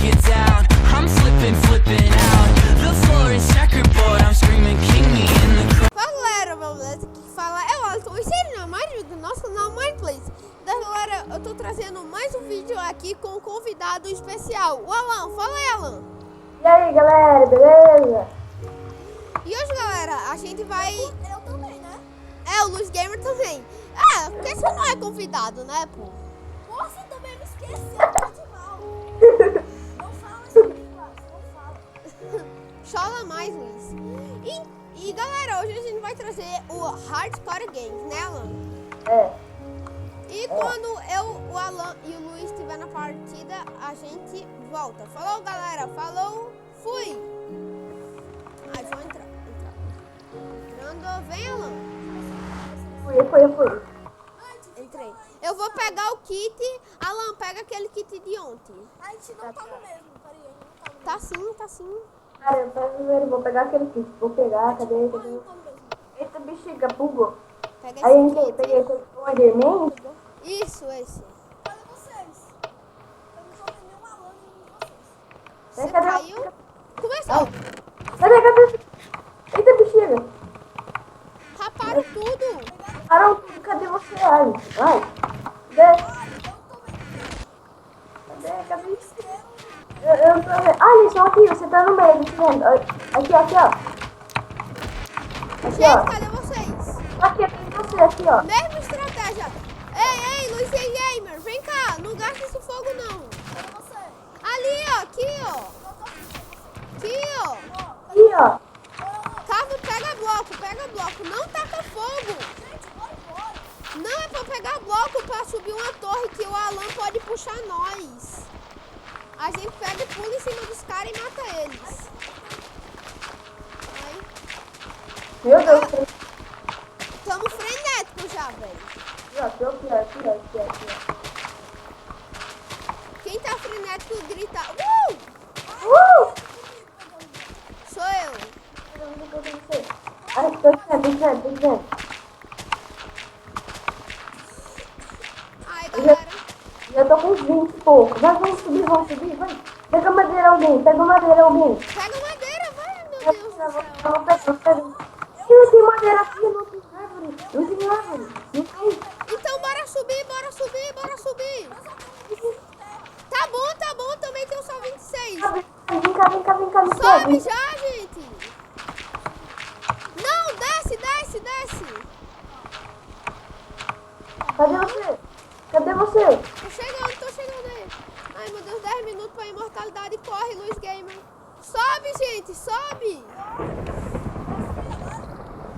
break it down. I'm flipping out. The floor is checkerboard. I'm screaming, king me in the crowd. Fala galera, beleza? Aqui que fala é o Alton. E seja na mais vídeo do nosso canal Mindplays. Então galera, eu tô trazendo mais um vídeo aqui com um convidado especial, o Alan. Fala aí, Alan. E aí galera, beleza? E hoje galera, a gente vai... Eu também, né? É, o Luiz Gamer também. Ah, porque você não é convidado, né, pô? Você também me esqueceu, tá de mal. Não fala isso comigo, não fala. Chola mais, Luiz. E galera, hoje a gente vai trazer o Hardcore Games, né, Alan? É. E quando eu, o Alan e o Luiz estiver na partida, a gente volta. Falou, galera. Falou. Fui. Ai, vou entrar. Entrando. Vem, Alan. Fui. Entrei. Eu vou pegar o kit. Alan, pega aquele kit de ontem. A gente não tá no mesmo, peraí, eu não tá no Tá sim, tá sim. Cara, eu primeiro vou pegar aquele kit. Vou pegar, cadê? mesmo. Não tá no mesmo. Eita, bexiga, bugou. Pega Aí esse entrei, kit. peguei o Enderman. Isso, esse. Cadê vocês? Eu não tô vendo nenhum Alan em vocês. Você Cadê? caiu? Começou. Cadê? Eita, bexiga. Raparam tudo. Parou tudo, cadê você? Ai. Cadê? Eu não tô vendo. Ah, eles estão aqui, você tá no meio, tá vendo? Aqui, ó. Aqui, Gente, ó. cadê vocês? Aqui, tem você, aqui, ó. Mesma estratégia. Ei, Luiz Gamer, vem cá. Não gasta esse fogo, não. Cadê você? Ali, ó. Aqui, ó. Aqui, ó. Aqui, ó. Cavo, pega bloco. Não taca fogo. Gente, bora embora. Não é pra pegar bloco pra subir uma torre que o Alan pode puxar nós. A gente pega e pula em cima dos caras e mata eles. Aí, Meu Deus, tamo frenético já, velho. aqui, ó. Quem tá frenético grita. Sou eu. Ai, tô vendo. Aí, galera. Já tô com 20 e pouco. Vamos subir, vai. Pega madeira alguém. Pega madeira, vai, meu Deus do céu. Não tem madeira aqui, não tem árvore. Não tem. Então bora subir. Tá bom, também tem só 26. Vem cá. Sobe já, gente. Não, desce. Cadê você? Tô chegando aí. Ai, meu Deus, 10 minutos pra imortalidade. Corre, Luiz Gamer. Sobe, gente, sobe.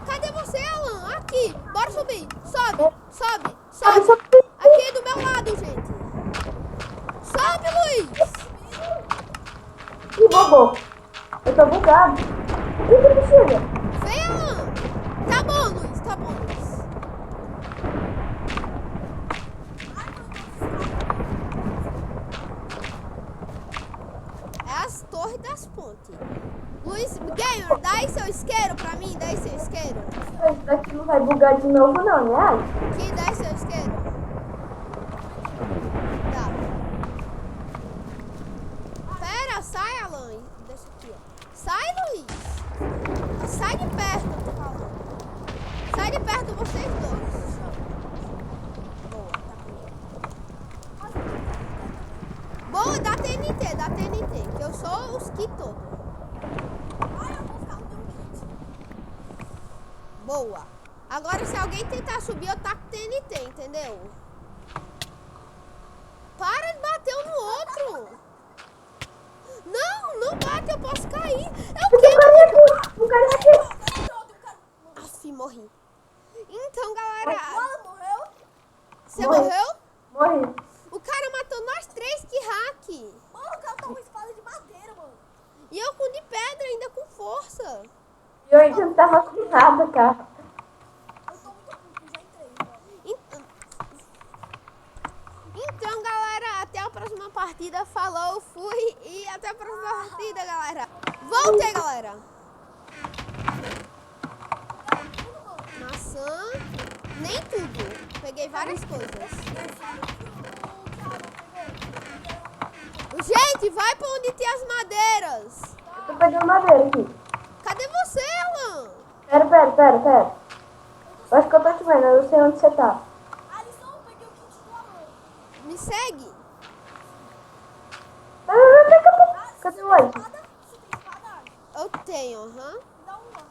Cadê você, Alan? Aqui, bora subir. Sobe. Aqui do meu lado, gente. Sobe, Luiz. Ih, bobô. Eu tô bugado. Ih, que chega. Vem, Alan. Tá bom, Luiz. É as torres das pontes. Luiz Gamer, dá aí seu isqueiro pra mim. Esse daqui não vai bugar de novo, não, né? Aqui, dá aí seu isqueiro. Dá. Pera, sai, Alan. Deixa aqui, ó. Sai, Luiz. Sai de perto, eu tô falando. Sai de perto, vocês dois. Boa, tá comigo. Boa, dá TNT, que eu sou os kits todos. Ai, eu vou ficar no teu kit. Boa. Agora, se alguém tentar subir, eu taco TNT, entendeu? Para de bater um no outro. Não bate, eu posso cair. Eu quero. O cara aqui. Aff, morri. Então, galera, Alan morreu? você morreu? Morri. O cara matou nós três, que hack. Mano, o cara tá com espada de madeira, mano. E eu com de pedra, ainda com força. E eu ainda não tava com nada, cara. Eu tô muito puto, já entrei. Então, galera, até a próxima partida. Falou, fui e até a próxima partida, galera. Voltei, galera. Maçã, nem tudo. Peguei várias coisas. Gente, vai pra onde tem as madeiras. Eu tô pegando madeira aqui. Cadê você, Alan? Pera. Eu acho que eu tô te vendo, eu não sei onde você tá. Alisson, eu peguei o kit do Alan. Me segue. Cadê o Alisson? Espada? Você tem espada? Eu tenho, aham. Me dá uma.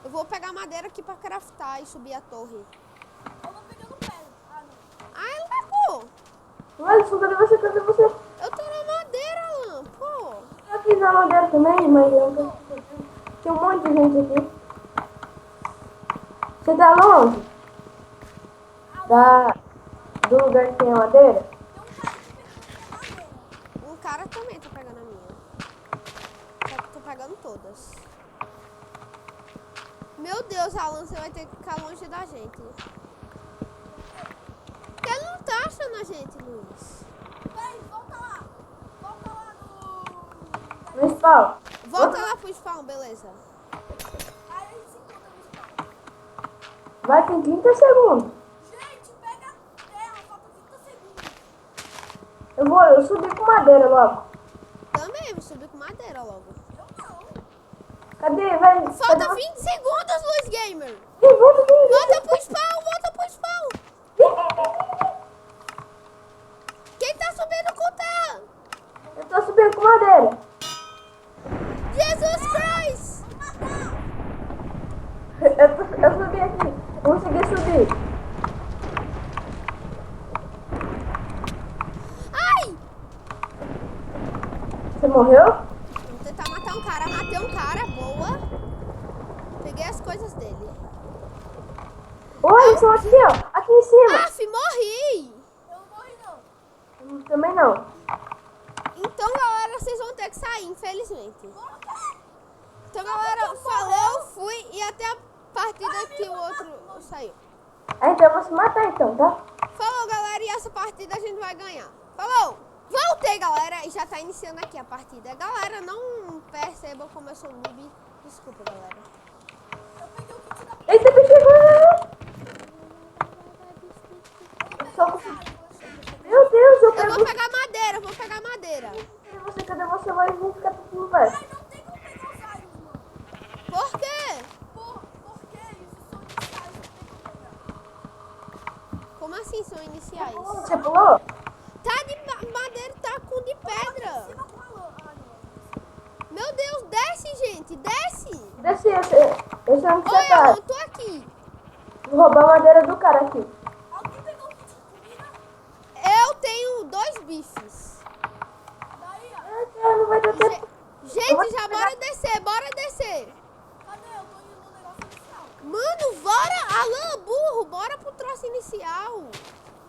Eu vou pegar madeira aqui pra craftar e subir a torre. Eu vou pegando pedra. Ah, não. Ai, louco. O Alisson, cadê você? Eu tô na madeira, Alan. Pô. Eu aqui na madeira também, mas eu não tô entendendo. Tem um monte de gente aqui. Você tá longe? Do lugar que tem a madeira? Um cara também tá pegando a minha. Só que tô pegando todas. Meu Deus, Alan, você vai ter que ficar longe da gente. Porque ele não tá achando a gente, Luiz. Peraí, volta lá. Volta lá no... No spawn. Volta lá pro spawn, beleza. Aí a gente se encontra no spawn. Vai, tem 30 segundos. Gente, pega terra, falta 30 segundos. Eu subi com madeira logo. Também, vou subir com madeira logo. Eu não. Cadê, velho? Falta 20 segundos, Luiz Gamer. Volta. Volta pro spawn, volta pro spawn. Quem tá subindo com terra? Eu tô subindo com madeira. Jesus Christ! Eu subi aqui. Consegui subir. Ai! Você morreu? Vou tentar matar um cara. Matei um cara, boa. Peguei as coisas dele. Oi, são aqui, ó. Aqui em cima. Aff, morri! Eu não morri, não. Também não. Então, galera, vocês vão ter que sair, infelizmente. Então, galera, falou, fui e até a partida que o outro saiu. Aí então eu vou se matar então, tá? Falou, galera, e essa partida a gente vai ganhar. Falou! Voltei, galera, e já tá iniciando aqui a partida. Galera, não percebam como eu sou noob. Desculpa, galera. Eita, bicho chegou! Meu Deus, eu Eu pego vou pegar madeira, vou pegar madeira. Cadê você? Vai vir ficar tudo perto. Ai, não tem como pegar os raios, mano. Por quê? Por quê? Isso são iniciais, não tem como pegar. Como assim são iniciais? Você pulou? Tá de madeira, tá com de pedra. Cima com a lã. Ah, não. Meu Deus, desce, gente, desce. Desce, esse é onde Oi, você tá. eu tô aqui. Vou roubar a madeira do cara aqui. Alguém pegou o kit de comida? Eu tenho 2 bifes. Daí, ó. Não vai dar tempo. Gente, já bora descer, bora descer. Cadê? Eu tô indo no negócio inicial. Mano, bora, Alan, burro, bora pro troço inicial.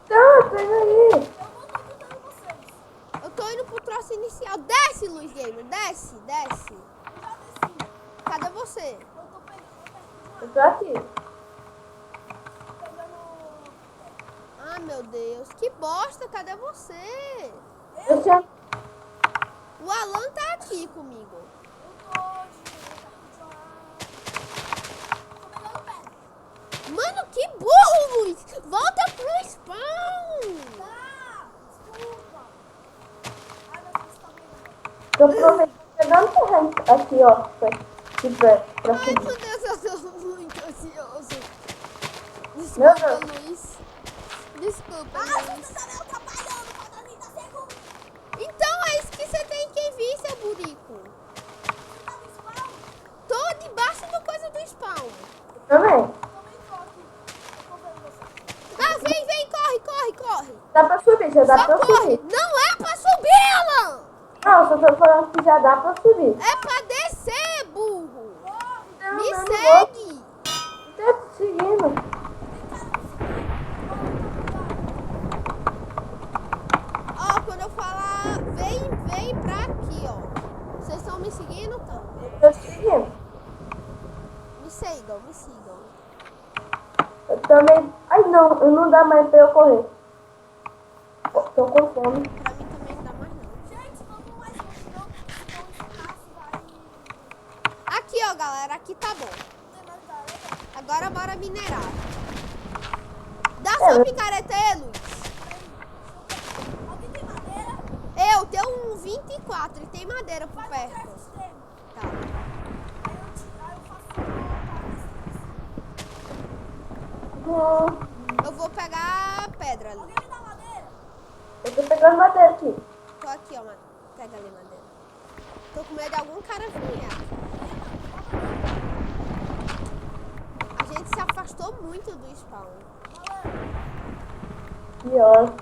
Tá, pega aí. Eu não tô ajudando vocês. Eu tô indo pro troço inicial. Desce, Luiz Gamer, desce. Eu já desci. Cadê você? Eu tô pegando. Eu tô aqui. Ah, meu Deus, que bosta, cadê você? Eu tinha... O Alan tá aqui comigo. Eu tô pegando pedra. Mano, que burro, Luiz. Volta pro spawn. Ah, desculpa. Ai, meu Deus, tá vendo? Tô aproveitando pegando terreno aqui, ó. Pra Ai, subir. meu Deus, eu tô muito ansioso. Meu Desculpa, Deus. Luiz. Desculpa, Ah, Luiz. você tá me atrapalhando, falta 30 segundos. Então é isso que você tem que vir, seu burico. Você tá no spawn? Tô debaixo do coisa do spawn. Também. Também tô aqui. Eu tô vendo você. Ah, vem, corre. Dá pra subir, já dá Só pra corre. subir. Não é pra subir, Alan. Não, só tô falando que já dá pra subir. É pra descer, burro. Não, Me não, não segue. vou. Tô seguindo. Ó, quando eu falar, vem pra aqui, ó. Vocês estão me seguindo? Então, Tô seguindo. me sigam. Eu também... Ai, não dá mais pra eu correr. Tô com fome. Pra mim também não dá mais não. Gente, vamos mais não. Então, espaço vai. Aqui, ó, galera. Aqui tá bom. Tem mais da areia? Agora bora minerar. Dá sua eu- picareta aí, Luiz. Alguém tem madeira? Eu tenho um 20 4 e tem madeira por Faz um perto. craft extremo. Tá. Aí eu faço Eu vou pegar pedra ali. Alguém me dá madeira? Eu tô pegando madeira aqui. Tô aqui, ó. Pega ali madeira. Tô com medo de algum cara vir aqui. A gente se afastou muito do spawn. Pior.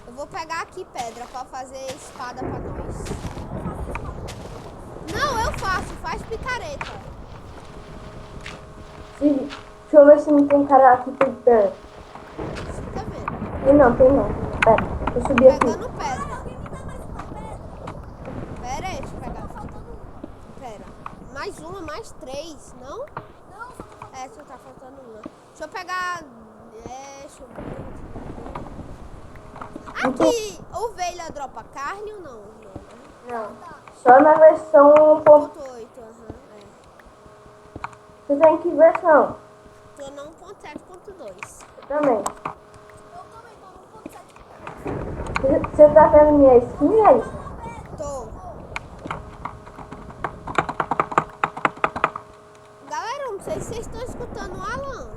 Eu vou pegar aqui pedra pra fazer espada pra nós. Não, eu faço. Faz picareta. Deixa eu ver se não tem cara aqui por perto. Você tá vendo? Tem não, tem não. Pera, eu subi aqui. Pegando pedra. Alguém me dá mais uma pedra? Pera aí, deixa eu pegar. Tá faltando uma. Pera. Mais uma, mais 3, não? Não, só tá faltando. É, só tá faltando uma. Deixa eu pegar. Deixa eu ver. Aqui, ovelha dropa carne ou não? Não, né? Não. Só na versão. Ponto 8, aham. Você tá em que versão? Tô no 1.7.2. Eu também. Eu também tô no 1.7. Você tá vendo minha skin aí? Tô. Galera, não sei se vocês estão escutando o Alan.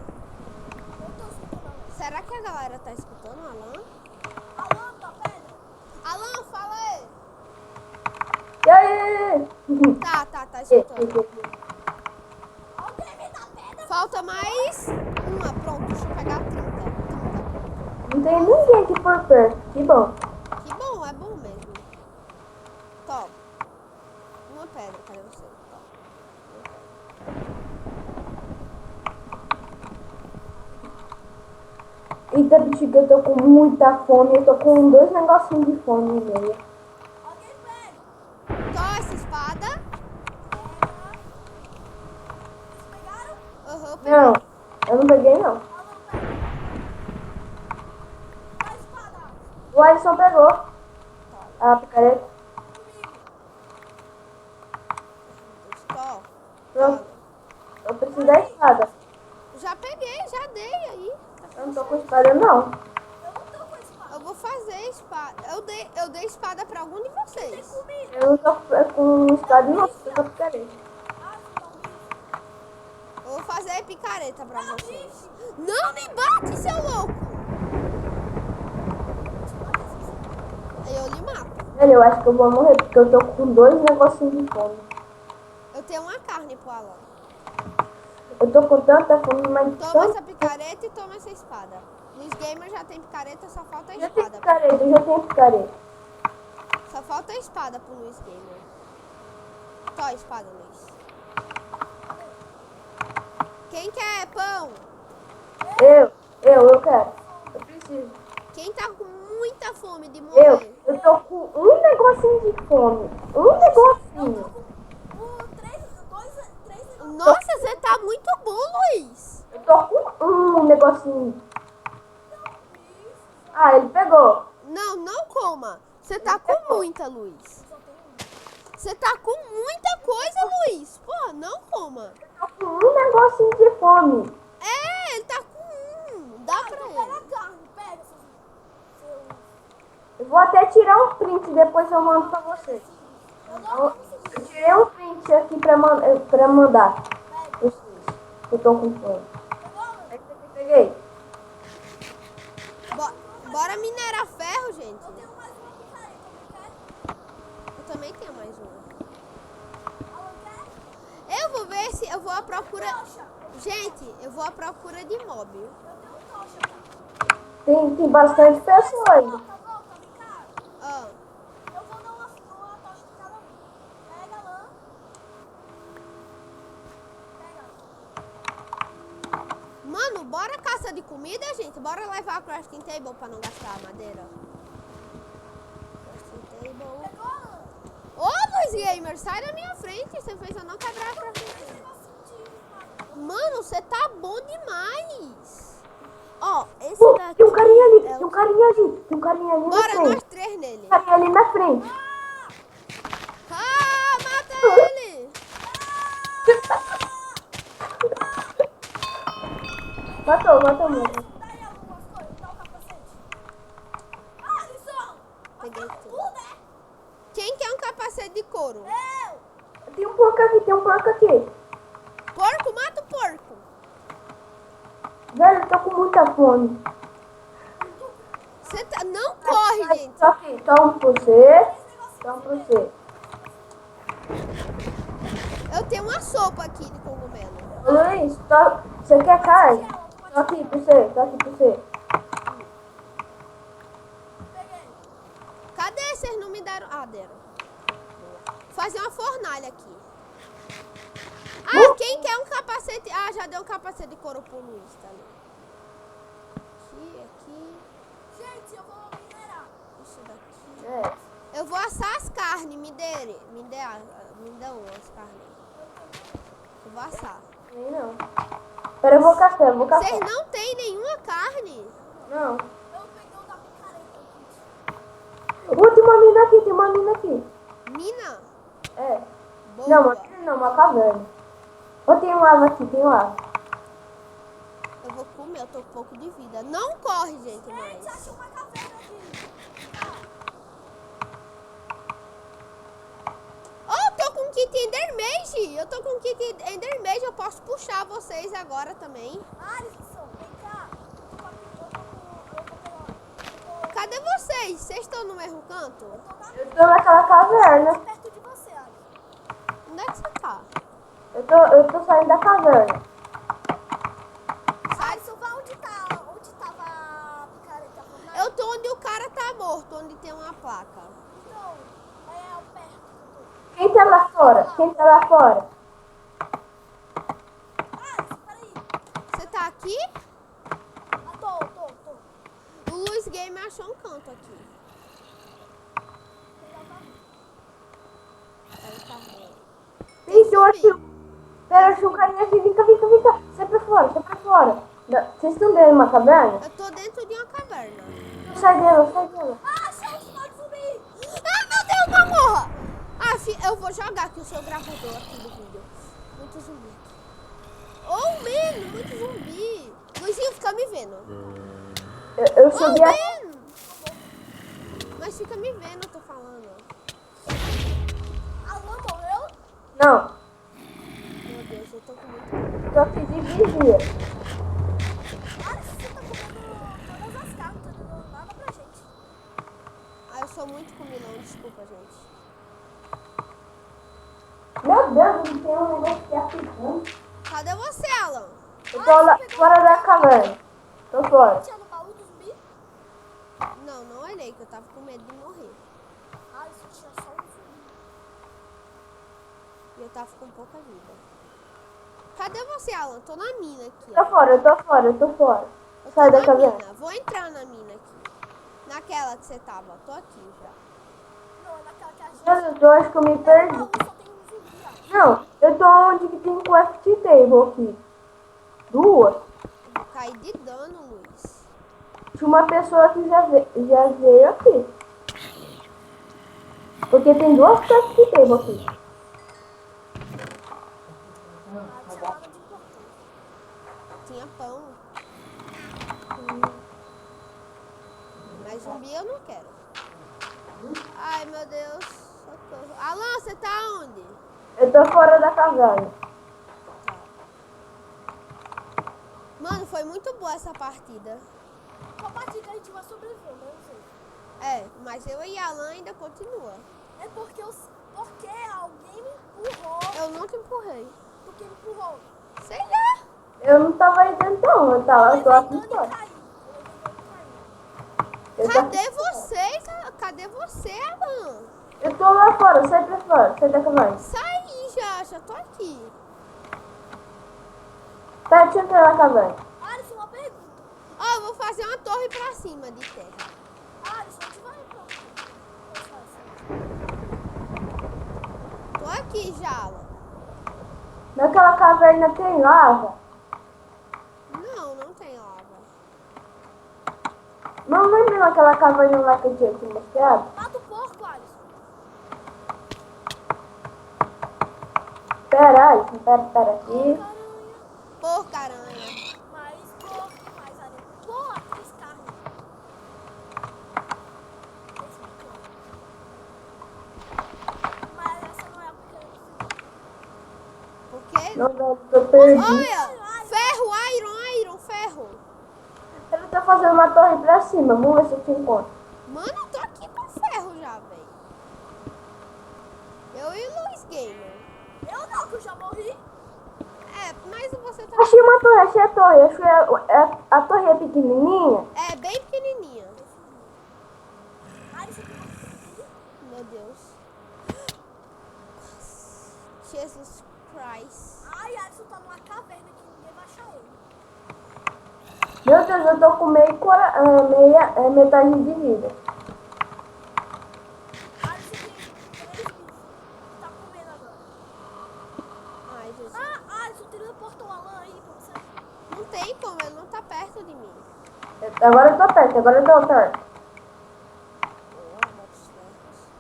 Eu tô escutando. Será que a galera tá escutando o Alan? Alan, da pedra? Alan, fala aí. E aí? Tá escutando. Alguém me dá pedra? Falta mais uma, pronto, deixa eu pegar 30. Não tem ninguém aqui por perto. Que bom. Que bom, é bom mesmo. Top. Uma pedra, cadê você? Top. Eita, bexiga, eu tô com muita fome. Eu tô com 2 negocinhos de fome e meio. Alguém pega? Tó essa espada. Vocês pegaram? Aham, eu peguei. Não, eu não peguei não. Alan, pega. Dá a espada. O Alisson pegou. A picareta. Tó. Pronto. Eu preciso da espada. Já peguei, já dei aí. Eu não tô com espada não. Eu não tô com espada. Eu vou fazer espada. Eu dei espada pra algum de Tem vocês. comida. Eu não tô com espada não, eu tô com picareta. Ah, não, bicho. Eu vou fazer picareta pra vocês. Não me bate, seu louco! Aí eu lhe mato. Velho, eu acho que eu vou morrer porque eu tô com 2 negocinhos de fome. Eu tenho uma carne pro Alan. Eu tô com tanta fome, mas Toma tanta... essa picareta e toma essa espada. Nos gamers já tem picareta, só falta a Já tem espada. picareta, já tem picareta. Só falta a espada pro Luiz Gamer. Tó a espada, Luiz. Quem quer pão? Eu quero. Eu preciso. Quem tá com muita fome de morrer? Eu tô com um negocinho de fome. Um negocinho. Três negócios. Nossa, você tá muito bom, Luiz. Eu tô com um negocinho. Ah, ele pegou. Não, não coma. Você tá com muita, Luiz. Você tá com muita coisa, Luiz. Pô, não coma. Eu tô com um negocinho de fome. É, ele tá com um. Dá pra Pega ele. a carne, pega seu... Eu vou até tirar um print, depois eu mando pra você. Eu tirei um print aqui pra mandar. Eu tô com fome. É que eu peguei. Bora minerar ferro, gente. Eu tenho mais uma picareta, não quer? Eu também tenho mais uma. Alan, quer? Eu vou ver se eu vou à procura. Tocha. Gente, eu vou à procura de mob. Eu tenho tocha. Tem bastante pessoa aí. Volta, vem cá. Ah, Eu vou dar uma tocha de cada um. Pega, Alan. Pega. mano, bora caça de comida, gente. Bora levar a crafting table pra não gastar a madeira. Crafting table. Pegou, Alan? Ô, Luiz Gamer, sai da minha frente. Você fez eu não quebrar a crafting table. Mano, você tá bom demais. Ó, esse daqui. Tem um carinha ali, é tem o- um carinha ali. Tem um carinha ali na Bora nós frente. 3 nele. Tem um carinha ali na frente. Ah, mata ele. Matou mesmo. Daí algumas coisas, dá o capacete. Ah, Alisson! Peguei Tudo, tudo. né? Quem capacete de couro. Tem um porco aqui, tem um porco aqui. Porco, mata o porco. Velho, eu tô com muita fome. Você tá... Não corre, gente. Só aqui, toma pra você. Toma pra você. Eu tenho uma sopa aqui de cogumelo. Ô, Luiz, você quer carne? Tô aqui pra você, tô aqui pra você. Cadê? Vocês não me deram... Ah, deram. Vou fazer uma fornalha aqui. Ah, quem quer um capacete... Ah, já deu um capacete de couro pro Luiz, tá ali. Aqui. Gente, eu vou minerar. Isso daqui. É. Eu vou assar as carnes, me dê umas carnes. Eu vou assar. Nem não. Pera, eu vou caçar, eu vou caçar. Vocês não tem nenhuma carne? Não. Eu peguei o da picareta aqui. Tem uma mina aqui, tem uma mina aqui. Mina? É. Boa. Não, uma mina não, uma caverna. Tem lava aqui, tem lava. Eu vou comer, eu tô com pouco de vida. Não corre, gente, Gente, mais. achei uma caverna aqui. Oh, eu tô com kit Endermage. Eu tô com kit Endermage. Eu posso puxar vocês agora também. Alisson, vem cá. Cadê vocês? Vocês estão no mesmo canto? Eu tô naquela caverna. Perto de você, Alisson. Onde é que você tá? Eu tô saindo da caverna. Alisson, vai onde tava a picareta? Eu tô onde o cara tá morto, onde tem uma placa. Então, é o perto que eu tô. Quem tá lá fora? Quem tá lá fora? Alisson, peraí. Você tá aqui? Ah, tô. O Luiz Game achou um canto aqui. Aí tá bom. Ixi, eu achei. Pera, eu achei um carinha aqui. Vem cá. Sai pra fora. Vocês estão dentro de uma caverna? Eu tô dentro de uma caverna. Sai dela. Ah, achei um sinal de zumbi. Ah, meu Deus, não morra! Ah, eu vou jogar aqui o seu gravador aqui do vídeo. Muito zumbi aqui. Oh, mano, muito zumbi. Luizinho, fica me vendo. Eu subi Oh, a... man. Mas fica me vendo, eu tô falando. A lã morreu? Não, Meu Deus, eu tô com muito... tô aqui de vigia. Alisson, você tá comendo todas as carnes, não tá dando nada pra gente. Ah, eu sou muito comilão, desculpa, gente. Meu Deus, tem um negócio aqui apitando. Cadê você, Alan? Eu tô lá fora da caverna. Tô fora. Tinha no baú do zumbi? Não olhei, que eu tava com medo de morrer. Alisson, tinha só um zumbi. E eu tava com pouca vida. Cadê você, Alan? Tô na mina aqui, Eu ó. tô fora. Eu tô Sai da na caverna. mina. Vou entrar na mina aqui. Naquela que você tava. Tô aqui já. Não, é naquela que a gente... Meu Deus, eu acho que eu me No perdi. baú só tem um zumbi, ó. Não, eu tô onde que tem quest table aqui. Duas. Eu vou cair de dano, Luiz. Tinha uma pessoa que já veio aqui. Porque tem duas quest table aqui. Ah, tinha nada de importante. Tinha pão. Mas zumbi eu não quero. Ai, meu Deus. Socorro. Alan, você tá onde? Eu tô fora da caverna. Mano, foi muito boa essa partida. Com a partida a gente vai sobreviver, né? Eu sei. É, mas eu e Alan ainda continua. É porque alguém me empurrou. Eu não te empurrei. Porque me empurrou. Sei lá. Eu não tava aí dentro não, eu tô aqui Dano e fora. caí. Eu tô Cadê aqui. você? Cadê você, Alan? Eu tô lá fora, sai pra fora, sai da caverna. Saí já tô aqui. Pera, deixa eu entrar na caverna. Alisson, uma pergunta. Ó, eu vou fazer uma torre pra cima de terra. Alisson, a gente vai pra... Tô aqui já, Alan. Naquela caverna tem lava. Não tem lava. Não lembra naquela caverna lá que eu tinha te mostrado? Mata o porco, Alisson. Pera aqui. Caranha. Porca-aranha. Mais porco, mais areia. Porra, 3 carnes. Mas Iron. Não, não, tô perdido. Olha! Ferro, iron, ferro. Ele tá fazendo uma torre pra cima. Vamos ver se eu te encontro. Mano, eu tô aqui com ferro já, velho. Eu e o Luiz Gamer. Eu não, que eu já morri. É, mas você tá... Achei uma torre, achei a torre. A torre é pequenininha. É, bem pequenininha. Ai, isso aqui não. Meu Deus. Jesus Christ. Ai, Alisson tá numa caverna que ninguém vai achar ele. Meu Deus, eu tô com metade de vida. Alisson tem 3 bichos. Tá comendo agora. Ai, Jesus. Ah, Alisson, teleportou o Alan aí pra você. Não tem como, ele não tá perto de mim. Agora eu tô perto, agora eu tô perto.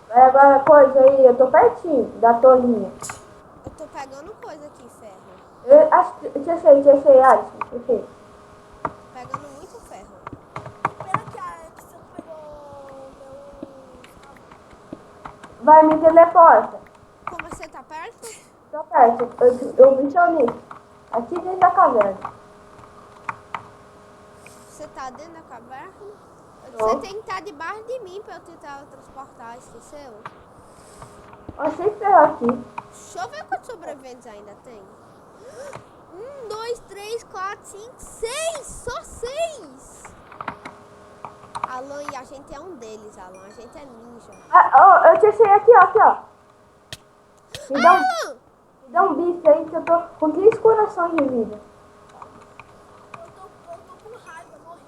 Vai agora coisa aí, eu tô pertinho da torrinha. Eu tô pegando coisa aqui, ferro. Eu acho que te achei, Alisson. Te achei. Pegando muito ferro. Pena que você não pegou meu... Vai, me teleporta. Como você tá perto? Tô perto, eu vi seu nick. Aqui dentro da caverna. Você tá dentro da caverna? Tô. Você tem que estar debaixo de mim pra eu tentar transportar, esqueceu? Achei ferro aqui. Deixa eu ver quantos sobreviventes ainda tem. 1, 2, 3, 4, 5, 6! Só 6! Alan, e a gente é um deles, Alan. A gente é ninja. Ah, eu te achei aqui, ó. Alan! Me dá um bife aí que eu tô com 3 corações de vida. Eu tô com raiva, morri.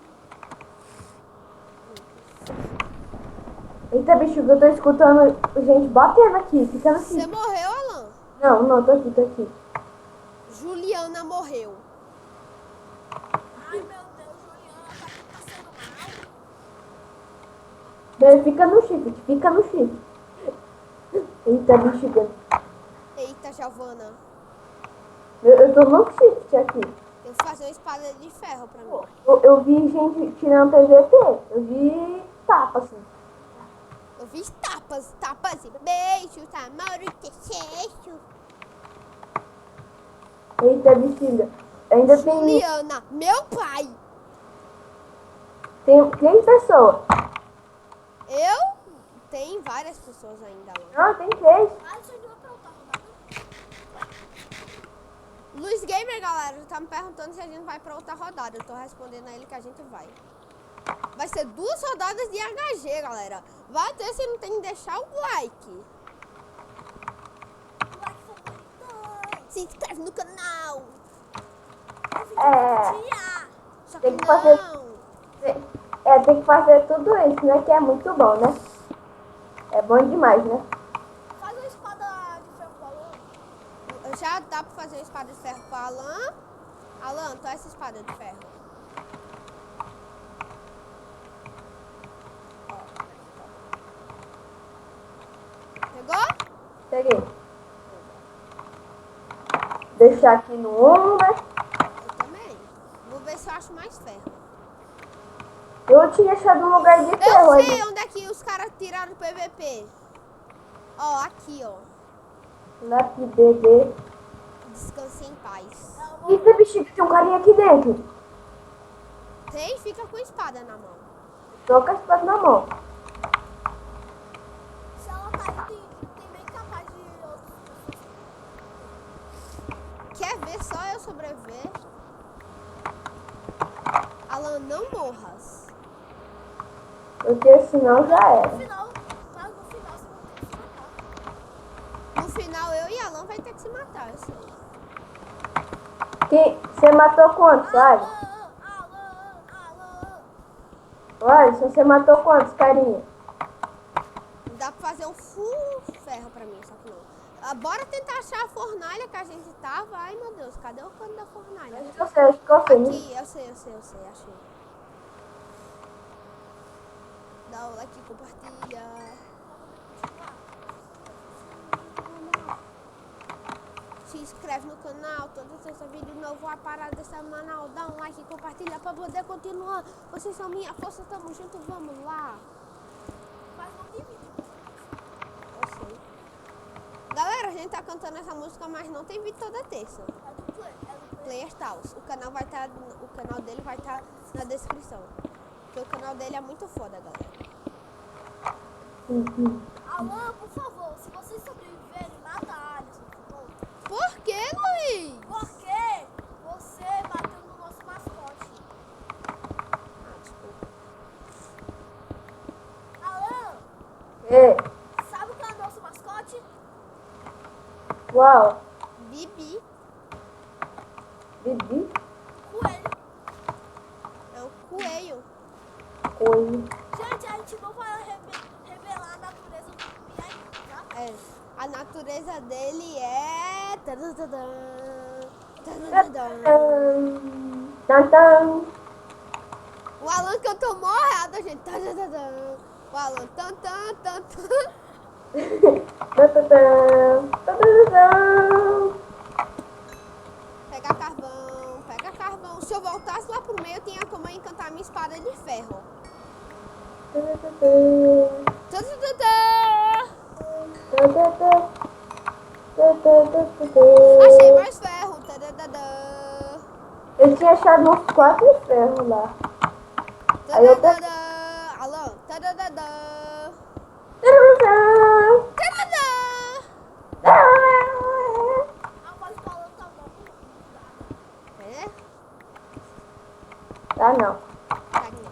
Eita, bicho, eu tô escutando gente batendo aqui, ficando Você assim. morreu, Alan? Não, tô aqui. Juliana morreu. Ai, meu Deus, Juliana tá aqui passando mal. Daí fica no shift. Eita, bicho, Eita, Giovana. eu tô no shift aqui. Eu vou fazer uma espada de ferro pra mim. Eu vi gente tirando PVP, eu vi tapa assim. Eu fiz tapas e beijos, amor e desejo. Eita, bexiga. Ainda Juliana, meu pai. tem pessoas. Eu? Tem várias pessoas ainda lá. Não, tem 3. Alisson, não vai pra outra rodada. Luiz Gamer, galera, tá me perguntando se a gente vai pra outra rodada. Eu tô respondendo a ele que a gente vai. Vai ser 2 rodadas de HG, galera. Vai ter, se não tem que deixar o like. O like favorito. Se inscreve no canal. É, Só que Tem que fazer- não. tem que fazer tudo isso, né? Que é muito bom, né? É bom demais, né? Faz uma espada de ferro com o Alan. Já dá pra fazer uma espada de ferro com o Alan. Alan, tô essa espada de ferro. Ó, pegou? Peguei. Deixar aqui no 1, né? Eu também. Vou ver se eu acho mais ferro. Eu tinha achado um lugar de Eu ferro sei ali. onde é que os caras tiraram o PVP. Ó, aqui, ó. Lápis BB. Descanse em paz. Eita, bexiga, tem um carinha aqui dentro. Tem? Fica com a espada na mão. Tô com a espada na mão. Se ela tá aí, tem bem capaz de outros. Quer ver só eu sobreviver? Alan, não morras. Porque senão já No era. final, mas no final você vai ter que se matar. No final, eu e Alan vai ter que se matar, eu sei. Você matou quantos, Alisson? Alan. Alisson, você matou quantos, carinha? Dá pra fazer um full ferro pra mim, só que não. Ah, bora tentar achar a fornalha que a gente tava. Ai, meu Deus, cadê o cano da fornalha? Acho que eu sei. Aqui, eu sei, achei. Dá o like, compartilha. Se inscreve no canal, toda terça vídeo novo, a parada semanal. Dá um like e compartilha pra poder continuar. Vocês são minha força, tamo junto, vamos lá. Faz um vídeo. Eu sei. Galera, gente tá cantando essa música, mas não tem vídeo toda terça. É do Play. É do Play. Player Taos. O canal dele vai estar na descrição. Porque o canal dele é muito foda, galera. Alan, por favor, se vocês sobreviverem, mata a Alisson, por favor. Por que, Luiz? Porque você bateu no nosso mascote. Ah, desculpa. Alan, E, sabe qual é o nosso mascote? uau, Bibi Bibi, Coelho. é o coelho. coelho. Gente, a gente não vai revelar a natureza do Bibi ainda, tá? É. A natureza dele é. Tadadadã, tadadadã. Tan. O Alan cantou morrado, gente. Tadadadã. O Alan tan tan tan tan. Pega carvão, pega carvão. Se eu voltasse lá pro meio, eu tinha como encantar minha espada de ferro. Tadadadã. Achei mais ferro. Tadadadã. Eu tinha achado uns 4 ferros lá. Aí eu peguei. Tadadadã. Alan, tadadadã. Tadadã. A voz do Alan tá mudada. É? Tá não, Tá aqui.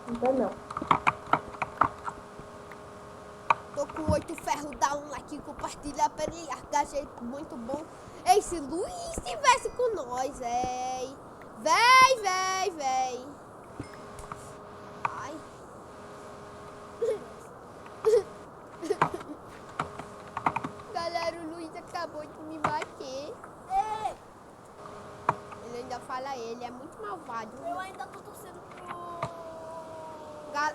não tá não. Tô com 8 ferros, dá um like, compartilha pra ele largar, gente, muito bom. Ei, se Luiz estivesse com nós, véi. Véi. Ai. Galera, o Luiz acabou de me bater. Ei, Ele ainda fala ele, é muito malvado. eu ainda tô torcendo pro...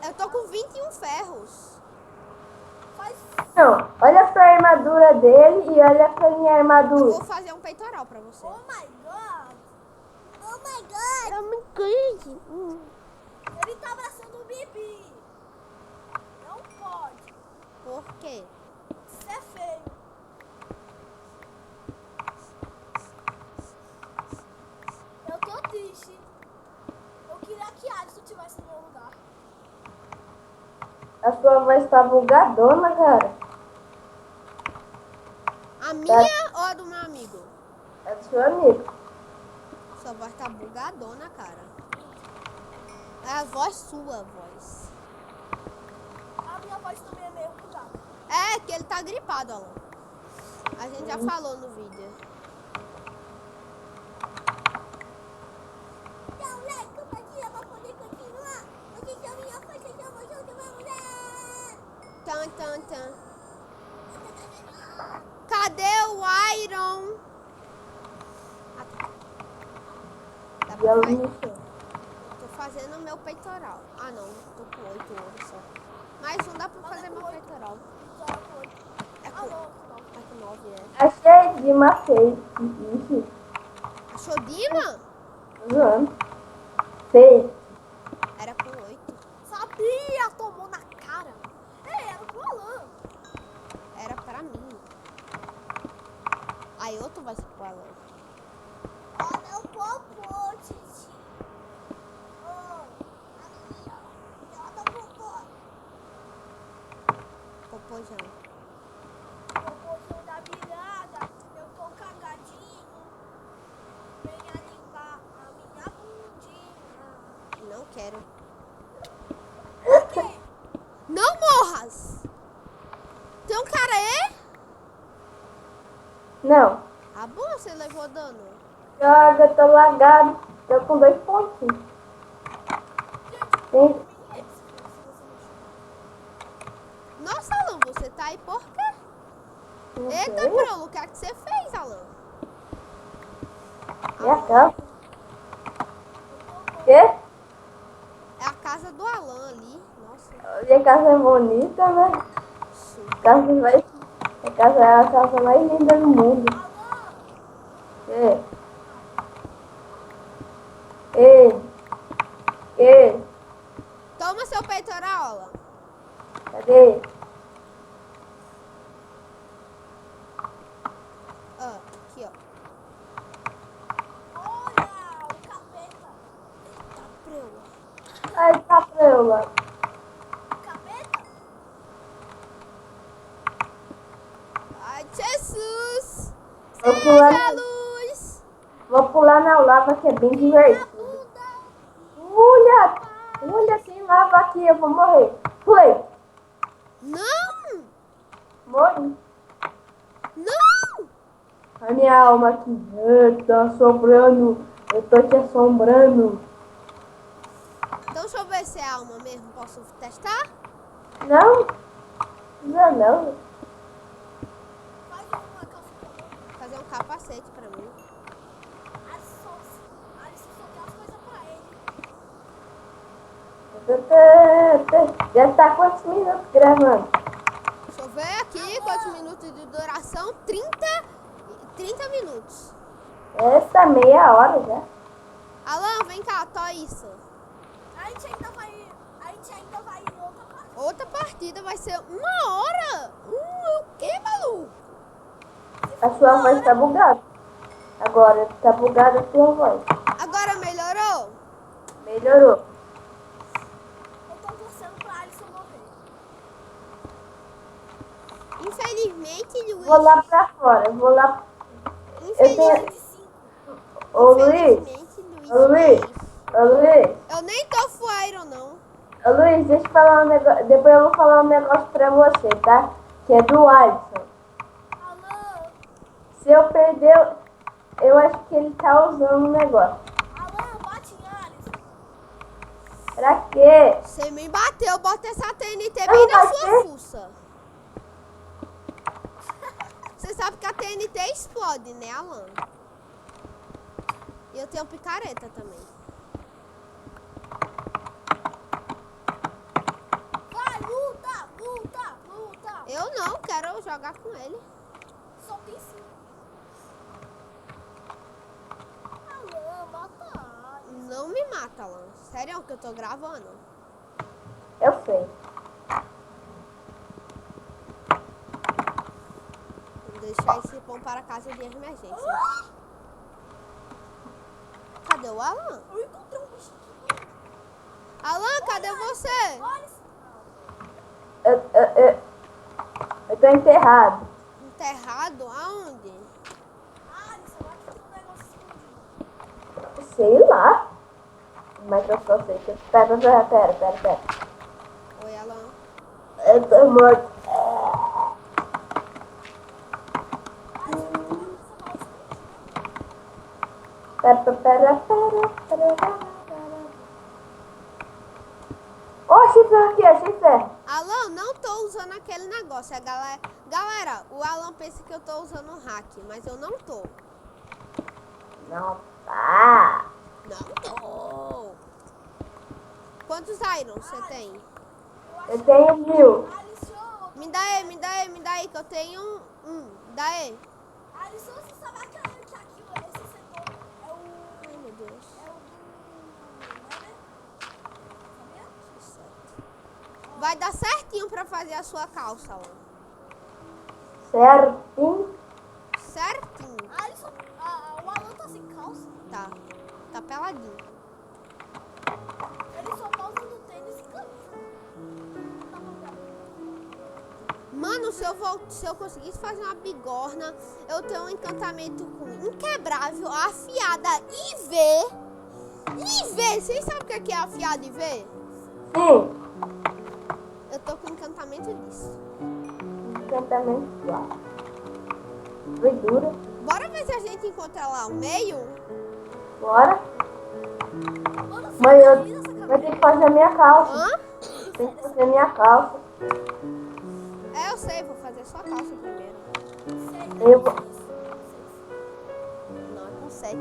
Eu tô com 21 ferros. Faz... Não, olha pra armadura dele e olha pra minha Eu armadura. vou fazer um peitoral pra você. Oh my god! Oh my god! É muito grande. Ele tá abraçando o Bibi! Não pode! Por quê? Isso é feio! Eu tô triste! Eu queria que Alisson tivesse no meu lugar. A sua voz tá bugadona, cara. A minha ou a do meu amigo? É do seu amigo. Sua voz tá bugadona, cara. É a voz sua, voz. A minha voz também é meio mudada. É que ele tá gripado, Alan. A gente já falou no vídeo. Dá um like, compartilha pra poder continuar. Você já me afasta, chama junto, vamos lá! Tan. Cadê o Iron? Ah, tá. Dá E pra ela fazer? não sei. Tô fazendo meu peitoral. Ah, não. Tô com 8 horas só. Mas não dá pra fazer meu peitoral. É com, é com 9, é. Achei de matei. Ixi, Achou Dima? tô zoando. 6. Era com 8. Sabia! Tomou na cara! Ei, era pro Alan! Era pra mim. Aí outro vai ser pro Alan. Olha o popô, Titi! Oh, ali, ó. Ela tá popô! Popojão. Popôzão da virada! Eu tô cagadinho! Venha limpar a minha bundinha! Não quero. Ok! Não morras! Tem um cara aí? Não. Ah, bom, você levou dano. Joga, tô lagado. Tô com 2 pontinhos. Tem... Nossa, Alan, você tá aí por quê? Não Eita, sei. Prolo, o que é que você fez, Alan? Minha casa. Quê? É a casa do Alan ali. Nossa. Minha casa é bonita, né? Sim. A casa é a casa mais linda do mundo. Alan! Ei. Toma seu peitoral, Alan. Cadê? meu lado. Capeta? Ai, Jesus! Vou pular, Seja a luz! vou pular na lava que é bem divertido. Olha, tem lava aqui, eu vou morrer. Pulei. Não! Morri. Não! A minha alma aqui tá assombrando. Eu tô te assombrando. Então deixa eu ver se é alma mesmo. Posso testar? Não? Não. Faz uma calça pra Fazer um capacete pra mim. Alisson só quer as coisas pra ele. Já tá quantos minutos gravando? Deixa eu ver aqui quantos minutos de duração. 30 minutos. Essa meia hora já. Alan, vem cá, tó isso. A gente ainda vai em outra parte. Outra partida vai ser 1 hora. O que, maluco? A sua voz tá bugada. Agora tá bugada a sua voz. Agora melhorou? Melhorou. Eu tô torcendo pra Alisson morrer. Infelizmente, Luiz. Vou lá pra fora. Vou lá. Infelizmente, Ô Luiz. Luiz. Ô Luiz. Ô Luiz. Eu nem tô fueiro, não. Ô Luiz, deixa eu falar um negócio. Depois eu vou falar um negócio pra você, tá? Que é do Alisson. Alan, Se eu perder, eu acho que ele tá usando um negócio. Alan, bate em Alisson. Pra quê? Você me bateu, bota essa TNT Eu bem na bati? sua fuça. Você sabe que a TNT explode, né, Alan? E eu tenho picareta também. Vai, luta. Eu não quero jogar com ele. Só tem 5. Alan, mata Alisson. Não me mata, Alan. Sério que eu tô gravando. Eu sei. Vou deixar esse pão para casa de emergência. Cadê o Alan? Eu encontrei um bicho aqui. Alan, cadê você? Olha isso. Eu tô enterrado. Enterrado? Aonde? Alisson, aqui tem um negócio escondido. Sei lá. Mas eu só sei que... Pera. Oi, Alan. Eu tô morto. Pera. Ó, chifre aqui, ó, chifre. Alan, não tô usando aquele negócio. Galera, o Alan pensa que eu tô usando hack, mas eu não tô. Não tá. Não tô. Quantos irons você tem? Eu tenho 1000. Alisson, Me dá aí, que eu tenho um. Dá aí. Alisson, você sabe que aquilo, esse setor é o... Ai, meu Deus. É o do... Sabia? Vai dar certinho pra fazer a sua calça, Alan. Certinho. Certinho. Alisson, o Alan tá sem calça. Tá peladinho. Ele só tá usando tênis e camisa. Tá bom, Mano, se eu conseguisse fazer uma bigorna, eu tenho um encantamento com inquebrável, afiada IV. IV, vocês sabem o que é afiada IV? Sim. Eu tô com encantamento disso. Encantamento suave. Doidura. Bora ver se a gente encontra lá o meio? Bora. Mano, Mãe, eu tira essa vou camisa. ter que fazer a minha calça. Hã? Tem que fazer a minha calça. É, eu sei, vou fazer sua calça primeiro. Eu vou... Não, é com 7.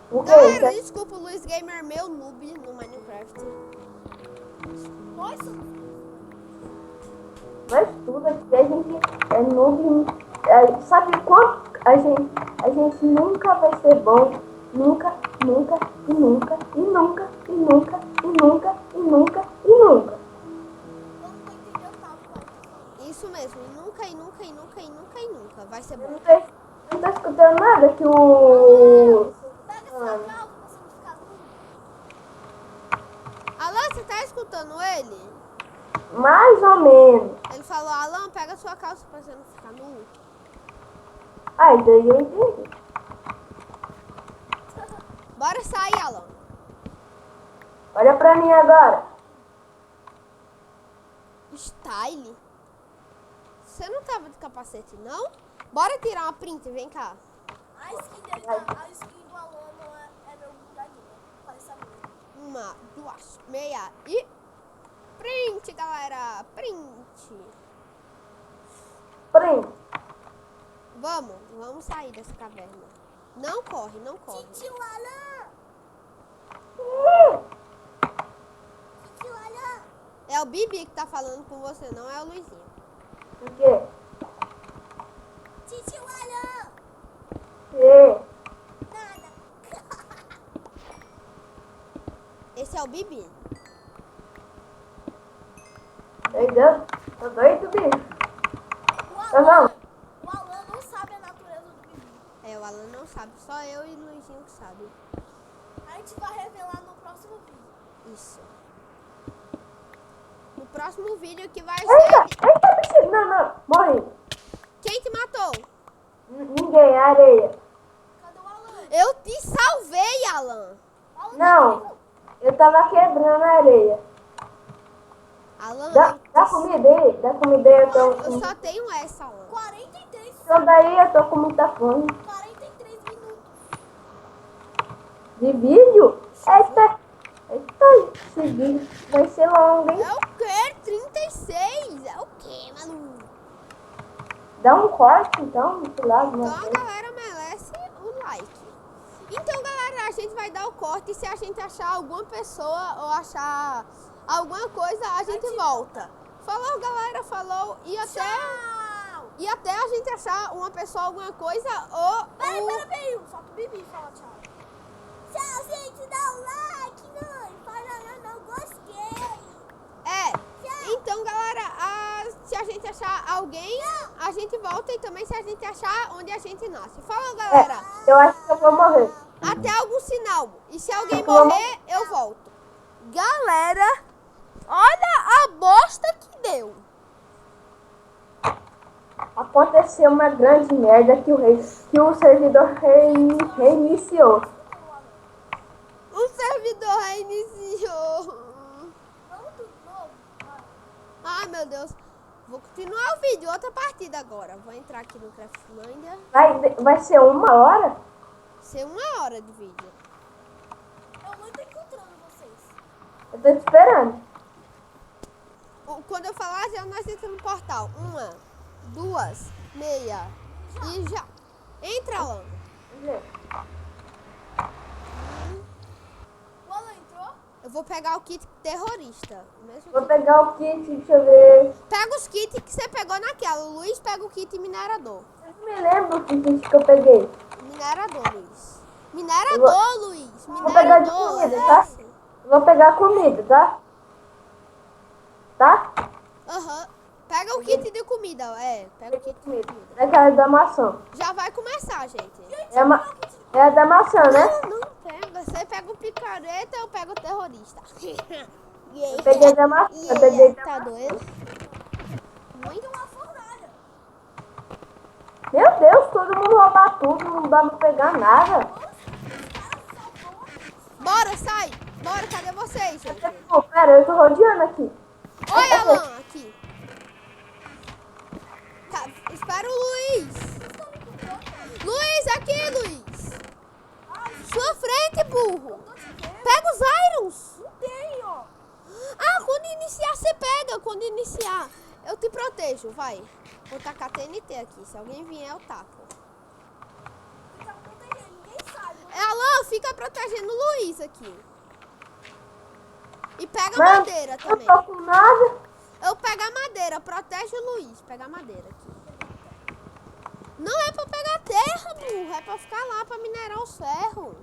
O que Galera, é isso? desculpa, o Luiz Gamer é meu noob no Minecraft. Nossa, Mas tudo aqui a gente é noob. Sabe quanto a gente nunca vai ser bom? Nunca. eu não tô entendendo nada. Isso mesmo, e nunca. Vai ser bom. Não tô escutando nada que o... Pega essa calça pra você não ficar nu. Alan, você tá escutando ele? Mais ou menos. Ele falou, Alan, pega sua calça pra você não ficar nu. Ah, isso aí eu entendi. Bora sair, Alan. Olha pra mim agora. Style? Você não tava de capacete, não? Bora tirar uma print, vem cá. A skin dele tá. A skin do Alan não é meu bugadinho. Parece a minha. Uma, duas, meia e... Print, galera! Print! Print. Vamos sair dessa caverna. Não corre, não corre. Tio Alan! Tio Alan! É o Bibi que tá falando com você, não é o Luizinho. O quê? Tio Alan! Quê? Nada. Esse é o Bibi? Meu Deus. Tô doido, bicho. O não. Alan não sabe a natureza do Bibi. É, o Alan não sabe, só eu e o Luizinho que sabe. A gente vai revelar no próximo vídeo. Isso. No próximo vídeo que vai Eita, ser... eita, bicho. Não. Morri. Quem te matou? Ninguém, é areia. Cadê o Alan? Eu te salvei, Alan. O Alan tá Não. vivo? Eu tava quebrando a areia. Alan, Dá comida aí? Dá comida aí, eu tô eu com... só tenho essa, Alan. 43, Então daí eu tô com muita fome. 43 minutos. De vídeo? Eita, esse vídeo vai ser longo, hein? É o quê? 36? É o quê, maluco? Dá um corte, então, sei lá, alguma Então a coisa. galera merece o like. Então, galera, a gente vai dar o corte. Se a gente achar alguma pessoa ou achar alguma coisa, a gente volta. Falou, galera, falou. E até a gente achar uma pessoa, alguma coisa ou... Peraí. Falta o Bibi falar tchau. Tchau, gente. Dá um like, não. Fala, eu não gostei. Então, galera, se a gente achar alguém, a gente volta. E também se a gente achar onde a gente nasce. Falou, galera. Eu acho que eu vou morrer. Até algum sinal. E se alguém Vamos. morrer, eu volto. Galera, olha a bosta que deu. Aconteceu uma grande merda que o servidor reiniciou. O servidor reiniciou. Vamos tudo de novo? Ai, meu Deus. Vou continuar o vídeo, outra partida agora. Vou entrar aqui no Craftlandia. Vai ser 1 hora? Ser 1 hora de vídeo. Eu não tô encontrando vocês. Eu tô te esperando. Quando eu falar, já nós entramos no portal. 1, 2, meia. E já. Entra, Alan. O Alan entrou? Eu vou pegar o kit terrorista. Mesmo Vou kit. pegar o kit, deixa eu ver. Pega os kits que você pegou naquela. O Luiz pega o kit minerador. Eu não me lembro o kit que eu peguei. Minerador, Luiz. Minerador, Luiz. Vou pegar de Minerador. comida, tá? Eu vou pegar comida, tá? Tá? Aham. Pega o kit de comida. Pega o kit de comida. Daquela da maçã. Já vai começar, gente. É a da maçã, né? Não pega. Você pega o picareta, eu pego o terrorista. Eu peguei da maçã. Eu peguei da Tá maçã. doido? Muito uma fornalha. Meu Deus, todo mundo rouba tudo, não dá pra pegar nada. Bora, sai. Bora, cadê vocês, gente? Oh, pera, eu tô rodeando aqui. Oi, Alan, aqui. Tá, espera o Luiz. Luiz, aqui, Luiz. Sua frente, burro. Pega os irons. Não tem, ó. Ah, quando iniciar, você pega. Quando iniciar, eu te protejo, vai. Vou tacar TNT aqui. Se alguém vier, eu taco. Fica protegendo, ninguém sabe. Alan, fica protegendo o Luiz aqui. E pega Mas madeira eu também. tô com nada. Eu pego a madeira, protege o Luiz. Pega a madeira aqui. Não é pra pegar terra, burro. É pra ficar lá, pra minerar os ferros.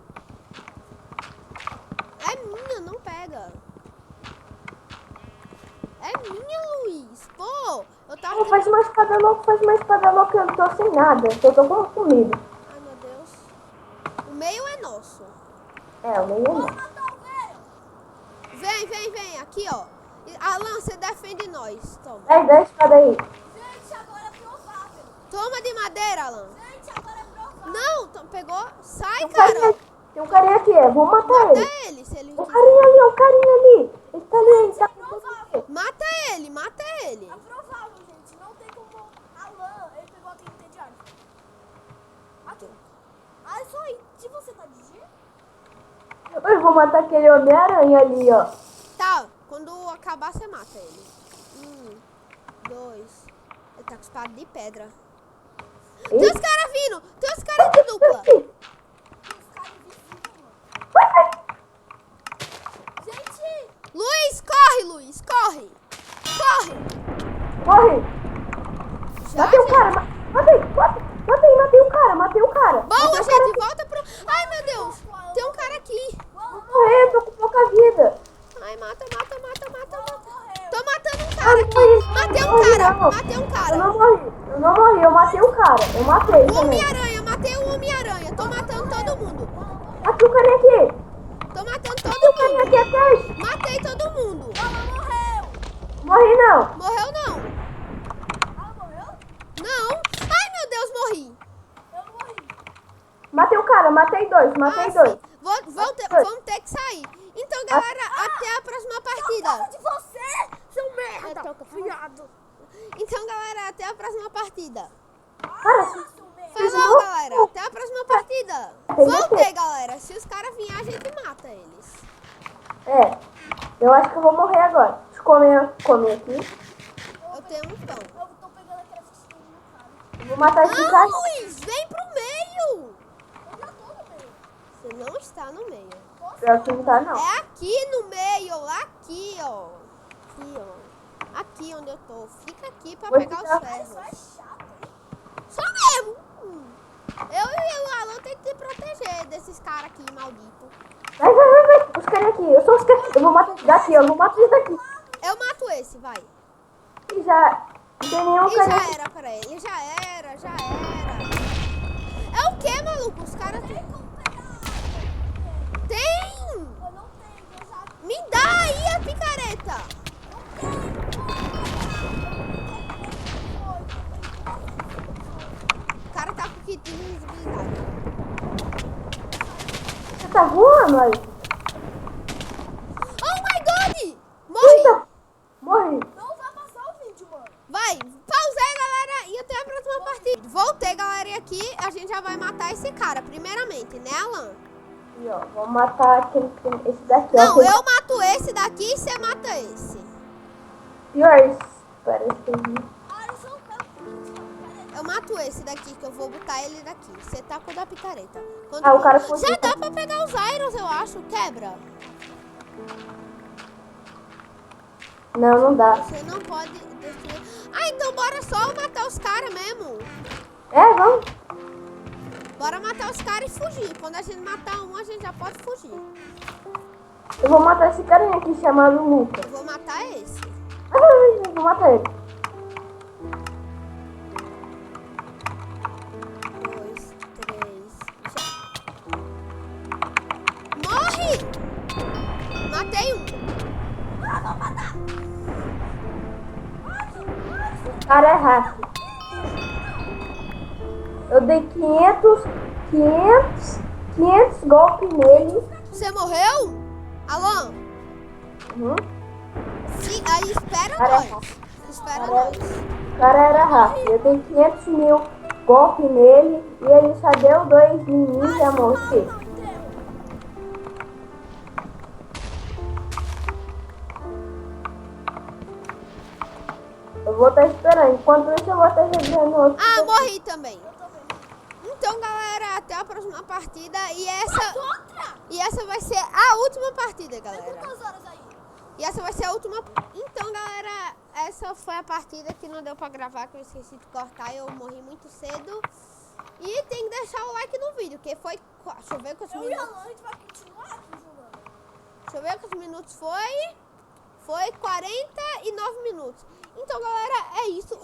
É minha, não pega. É minha, Luiz. Pô, eu tava... Oh, faz mais espada louca, eu não tô sem nada. Eu tô com comida. Ai, meu Deus. O meio é nosso. É, o meio não. Matar o velho. Vem, vem. Aqui, ó. Alan, você defende nós. Toma. 10 cada aí. Gente, agora é provável. Toma de madeira, Alan. Gente, agora é provável. Não, pegou. Sai, Tem um cara. carinha, tem um carinha aqui, eu vou matar Mata ele. ele, se ele O quiser. carinha ali, o carinha ali. Ele tá ali, ele tá com você. Mata ele. É provável, gente. Não tem como. Alan, ele pegou a TNT de árvore. Aqui. Ah, é só aí. Se você tá de dia. Eu vou matar aquele Homem-Aranha ali, ó. Tá, quando acabar, você mata ele. 2. Ele tá com espada de pedra. Tem os caras vindo. Tem os caras de dupla. Os caras invisíveis, mano. Gente! Luiz, corre, Luiz. Corre. Corre. Já, Matei o gente? cara. Matei o cara. Boa, gente. Volta pro... Ai, meu Deus. Tem um cara aqui. Vou morrer, tô com pouca vida. Ai, mata. Morreu. Tô matando um cara aqui. Matei um cara. Eu não morri, eu matei o cara. Eu matei O também. Homem-Aranha, matei o Homem-Aranha. Tô matando todo mundo. Aqui o carinha aqui. Tô matando Aqui o todo carinha mundo. aqui atrás. Matei todo mundo. Ela morreu. Morri não. Morreu não. Ela morreu? Não. Ai, meu Deus, morri. Eu não morri. Matei o cara, matei dois. Sim. Vamos ter que sair. Então, galera, até a próxima partida. De você, seu merda. Viado. Então, galera, até a próxima partida. Cara, Seu merda. Falou, galera. Até a próxima partida. Voltei, galera. Se os caras virem, a gente mata eles. eu acho que eu vou morrer agora. Deixa eu comer aqui. Eu tenho um pão. Eu tô pegando aquela ficha no cara. Eu vou matar esse cara. Não, Luiz, vem pro meio. Eu já tô no meio. Você não está no meio. Pior que não tá, não. É aqui no meio, aqui, ó. Aqui, ó. Aqui onde eu tô. Fica aqui pra Vou pegar tirar- os ferros. Isso é chato, hein? Só mesmo. Eu e o Alan tem que te proteger desses caras aqui, maldito. Vai. Os caras aqui. Eu sou os caras. Eu vou matar esse daqui. Eu vou matar esse daqui. Eu mato esse, vai. E já. Não tem nenhum E cara. já era pra ele. Já era. É o que, maluco? Os caras... Tem! Eu não tenho, eu já Me dá aí a picareta. O cara tá com kit de invisibilidade. Você tá voando aí? Oh my god! Morri! Eita. Morri. não vai passar o vídeo, mano. Vai, pausei, galera, e até a próxima partida. Voltei, galera, e aqui a gente já vai matar esse cara, primeiramente, né, Alan? E ó, vou matar esse daqui. Não, ó. eu mato esse daqui e você mata esse. Pior isso. Espera, esse Alisson, peraí. Eu mato esse daqui, que eu vou botar ele daqui. Você tá com o da picareta. Quando Ah, o cara foi- já dá pra pegar os Irons, eu acho. Quebra. Não dá. Você não pode destruir. Ah, então bora só matar os caras mesmo. Vamos. Bora matar os caras e fugir. Quando a gente matar um, a gente já pode fugir. Eu vou matar esse carinha aqui chamado Lucas. Eu vou matar esse. Eu vou matar ele. 2, 3, já. Morre! Matei um. O cara é hack. Eu dei 500 golpes nele. Você morreu? Alan? Uhum. Sim, aí espera Cara, nós. Espera cara. nós. O cara era hack. Eu dei 500 mil golpes nele e ele só deu 2 em mim e já morri. Não, deu. Eu vou estar esperando. Enquanto isso, eu vou estar jogando outro. Ah, morri também. Eu também. Então, galera, até a próxima partida. Outra! E essa vai ser a última partida, galera. Quantas horas aí? E essa vai ser a última. Então, galera, essa foi a partida que não deu pra gravar, que eu esqueci de cortar. Eu morri muito cedo. E tem que deixar o like no vídeo, que foi. Deixa eu ver quantos Eu e a minutos. Alan, a gente vai continuar aqui jogando. Deixa eu ver quantos minutos foi. Foi 49 minutos. Então, galera, é isso.